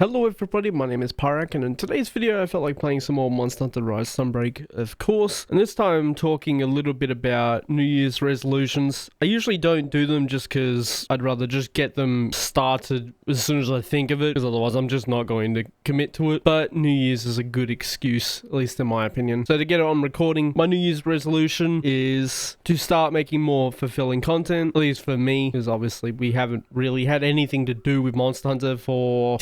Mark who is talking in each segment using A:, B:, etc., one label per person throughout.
A: Hello everybody, my name is Pyrac, and in today's video I felt like playing some more Monster Hunter Rise Sunbreak, of course, and this time I'm talking a little bit about New Year's resolutions. I usually don't do them just because I'd rather just get them started as soon as I think of it, because otherwise I'm just not going to commit to it, but New Year's is a good excuse, at least in my opinion. So to get it on recording, my New Year's resolution is to start making more fulfilling content, at least for me, because obviously we haven't really had anything to do with Monster Hunter for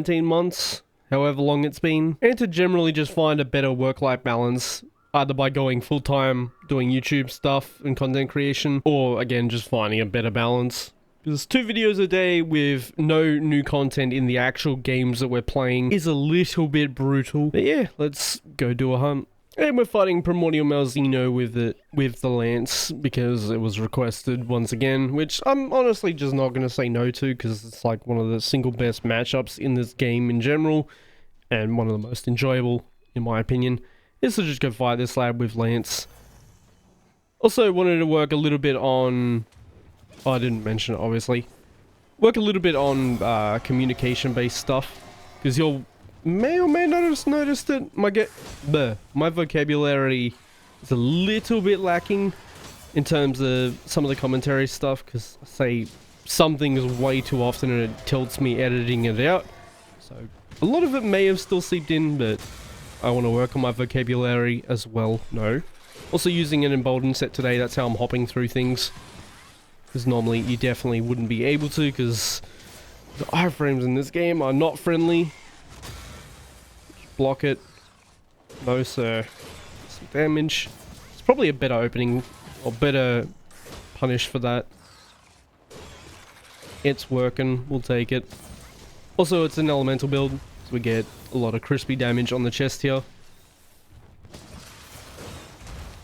A: 19 months, however long it's been, and to generally just find a better work-life balance, either by going full-time doing YouTube stuff and content creation, or again just finding a better balance. Because 2 videos a day with no new content in the actual games that we're playing is a little bit brutal. But yeah, let's go do a hunt. And we're fighting Primordial Malzeno with the lance because it was requested once again, which I'm honestly just not going to say no to because it's like one of the single best matchups in this game in general, and one of the most enjoyable in my opinion, is to just go fight this lad with lance. Also wanted to work a little bit on, oh, I didn't mention it obviously, work a little bit on communication based stuff, because you'll may or may not have noticed that my vocabulary is a little bit lacking in terms of some of the commentary stuff, because I say some things way too often and it tilts me editing it out. So a lot of it may have still seeped in, but I want to work on my vocabulary as well. No. Also using an emboldened set today, that's how I'm hopping through things. Because normally you definitely wouldn't be able to, because the iframes in this game are not friendly. Block it. No sir. Some damage. It's probably a better opening or better punish for that. It's working. We'll take it. Also, it's an elemental build, so we get a lot of crispy damage on the chest here.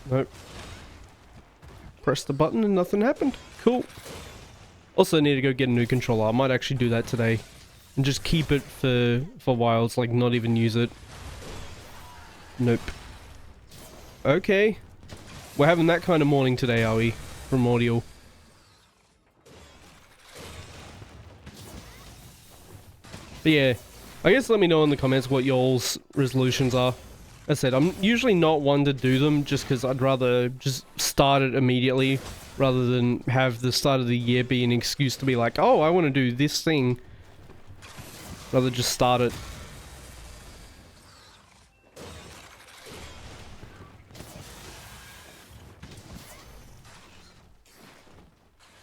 A: Nope. Press the button and nothing happened. Cool. Also need to go get a new controller. I might actually do that today. And just keep it for wilds, like not even use it. Nope. Okay. We're having that kind of morning today, are we? Primordial. But yeah, I guess let me know in the comments what y'all's resolutions are. As I said, I'm usually not one to do them just because I'd rather just start it immediately rather than have the start of the year be an excuse to be like, oh, I want to do this thing. Rather just start it.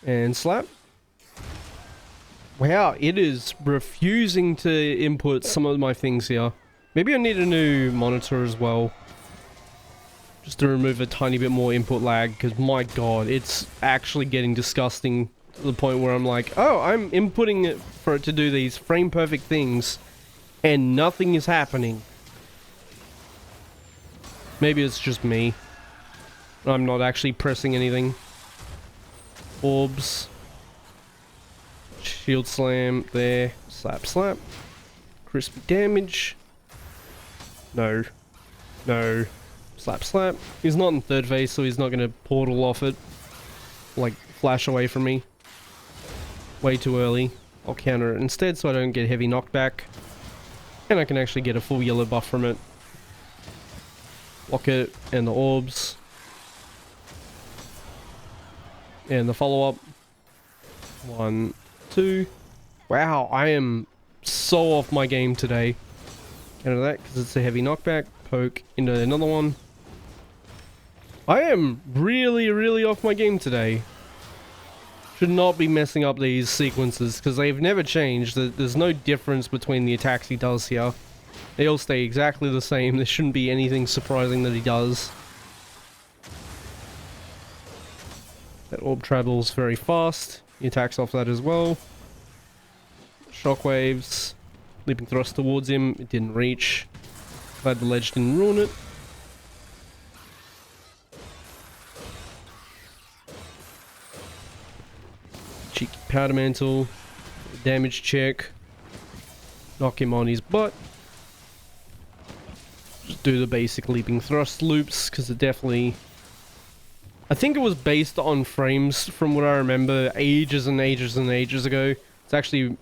A: And slap. Wow, it is refusing to input some of my things here. Maybe I need a new monitor as well. Just to remove a tiny bit more input lag, because my god, it's actually getting disgusting to the point where I'm like, oh, I'm inputting it for it to do these frame perfect things, and nothing is happening. Maybe it's just me. I'm not actually pressing anything. Orbs. Shield slam there. Slap, slap. Crispy damage. No. No. Slap, slap. He's not in third phase, so he's not going to portal off it. Like, flash away from me. Way too early. I'll counter it instead so I don't get heavy knockback. And I can actually get a full yellow buff from it. Lock it, and the orbs. And the follow-up. 1, 2. Wow, I am so off my game today. Counter that, because it's a heavy knockback. Poke into another one. I am really, really off my game today. Should not be messing up these sequences, because they've never changed. There's no difference between the attacks he does here. They all stay exactly the same. There shouldn't be anything surprising that he does. That orb travels very fast. He attacks off that as well. Shockwaves. Leaping thrust towards him. It didn't reach. Glad the ledge didn't ruin it. Cheeky powder mantle. Damage check. Knock him on his butt. Just do the basic leaping thrust loops, because it definitely... I think it was based on frames from what I remember ages and ages and ages ago. It's actually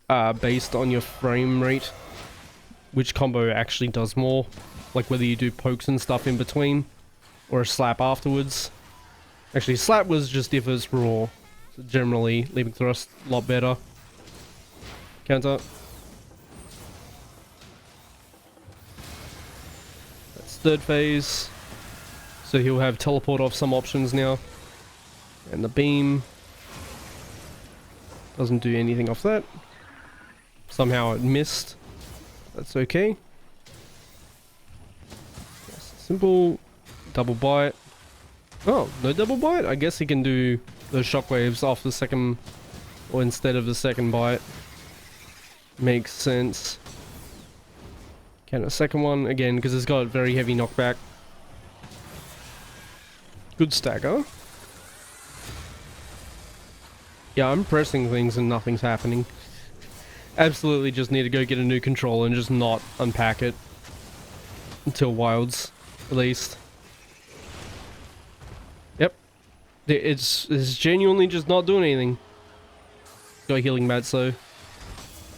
A: based on your frame rate, which combo actually does more. Like whether you do pokes and stuff in between, or a slap afterwards. Actually, slap was just if it's raw. So generally, leaping thrust, a lot better. Counter. That's third phase. So he'll have teleport off some options now. And the beam doesn't do anything off that. Somehow it missed. That's okay. Simple. Double bite. Oh, no double bite? I guess he can do those shockwaves off the second, or instead of the second bite. Makes sense. Can a second one again, because it's got very heavy knockback. Good stagger. Yeah, I'm pressing things and nothing's happening. Absolutely just need to go get a new controller and just not unpack it. Until Wilds, at least. Yep. It's genuinely just not doing anything. Got healing Malzeno.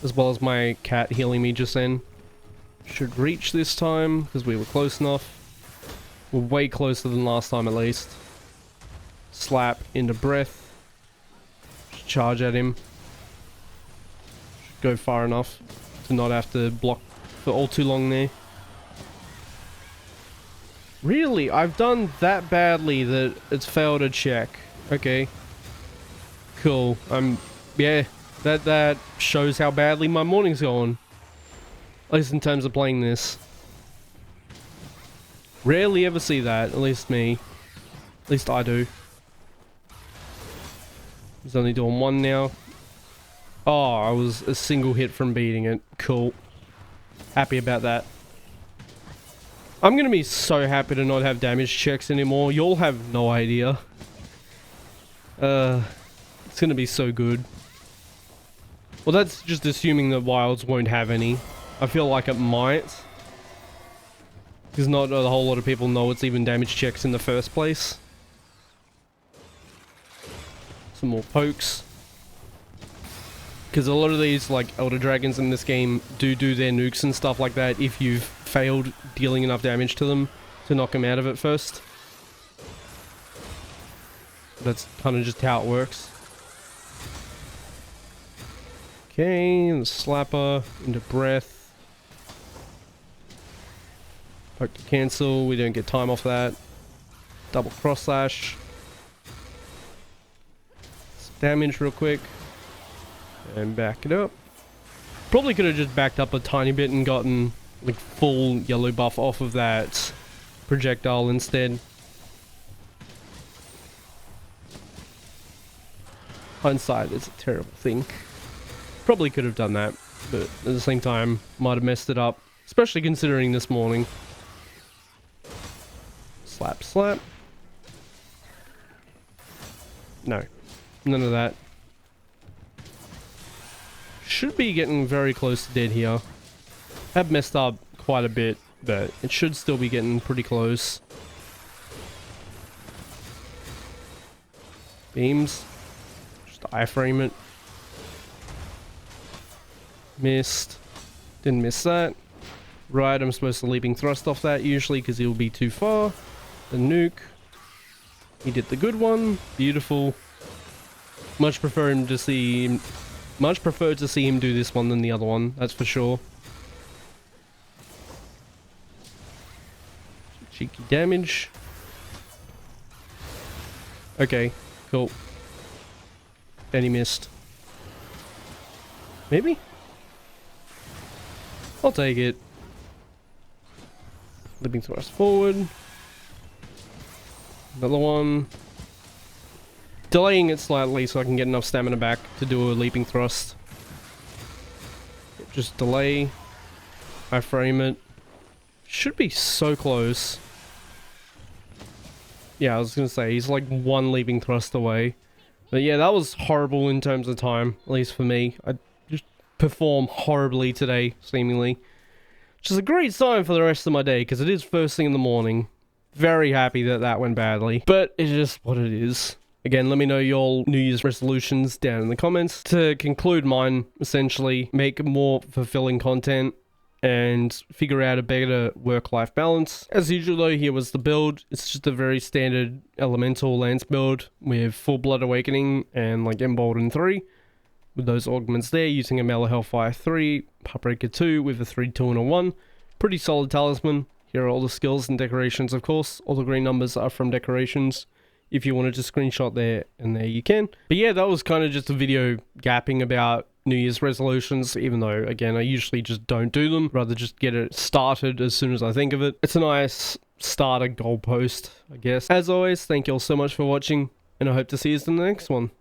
A: As well as my cat healing me just then. Should reach this time, because we were close enough. We're way closer than last time at least. Slap into breath. Charge at him. Should go far enough to not have to block for all too long there. Really? I've done that badly that it's failed a check. Okay. Cool. Yeah, that shows how badly my morning's going. At least in terms of playing this. Rarely ever see that, at least me. At least I do. He's only doing one now. Oh, I was a single hit from beating it. Cool. Happy about that. I'm gonna be so happy to not have damage checks anymore. You'll have no idea. It's gonna be so good. Well, that's just assuming that Wilds won't have any. I feel like it might. Because not a whole lot of people know it's even damage checks in the first place. Some more pokes. Because a lot of these, like, Elder Dragons in this game do their nukes and stuff like that if you've failed dealing enough damage to them to knock them out of it first. That's kind of just how it works. Okay, the slapper into breath. Poke to cancel, we don't get time off that. Double cross slash. Damage real quick. And back it up. Probably could have just backed up a tiny bit and gotten like full yellow buff off of that projectile instead. Hindsight is a terrible thing. Probably could have done that, but at the same time, might have messed it up. Especially considering this morning. Slap, slap. No. None of that. Should be getting very close to dead here. Have messed up quite a bit, but it should still be getting pretty close. Beams. Just iframe it. Missed. Didn't miss that. Right, I'm supposed to leaping thrust off that usually because he'll be too far. The nuke. He did the good one. Beautiful. Much prefer to see him do this one than the other one, that's for sure. Cheeky damage. Okay, cool. And he missed. Maybe? I'll take it. Leaping thrust forward. Another one. Delaying it slightly so I can get enough stamina back to do a leaping thrust. Just delay. I frame it. Should be so close. Yeah, I was gonna say, he's like one leaping thrust away. But yeah, that was horrible in terms of time, at least for me. I just performed horribly today, seemingly. Which is a great sign for the rest of my day, because it is first thing in the morning. Very happy that that went badly. But it's just what it is. Again, let me know your New Year's resolutions down in the comments. To conclude mine, essentially, make more fulfilling content and figure out a better work-life balance. As usual though, here was the build. It's just a very standard elemental lance build with full blood awakening and like emboldened 3 with those augments there, using a melee hellfire 3, heartbreaker 2 with a 3, 2 and a 1. Pretty solid talisman. Here are all the skills and decorations, of course. All the green numbers are from decorations. If you wanted to screenshot there, and there you can. But yeah, that was kind of just a video gapping about New Year's resolutions, even though, again, I usually just don't do them. Rather just get it started as soon as I think of it. It's a nice starter goalpost, I guess. As always, thank you all so much for watching, and I hope to see you in the next one.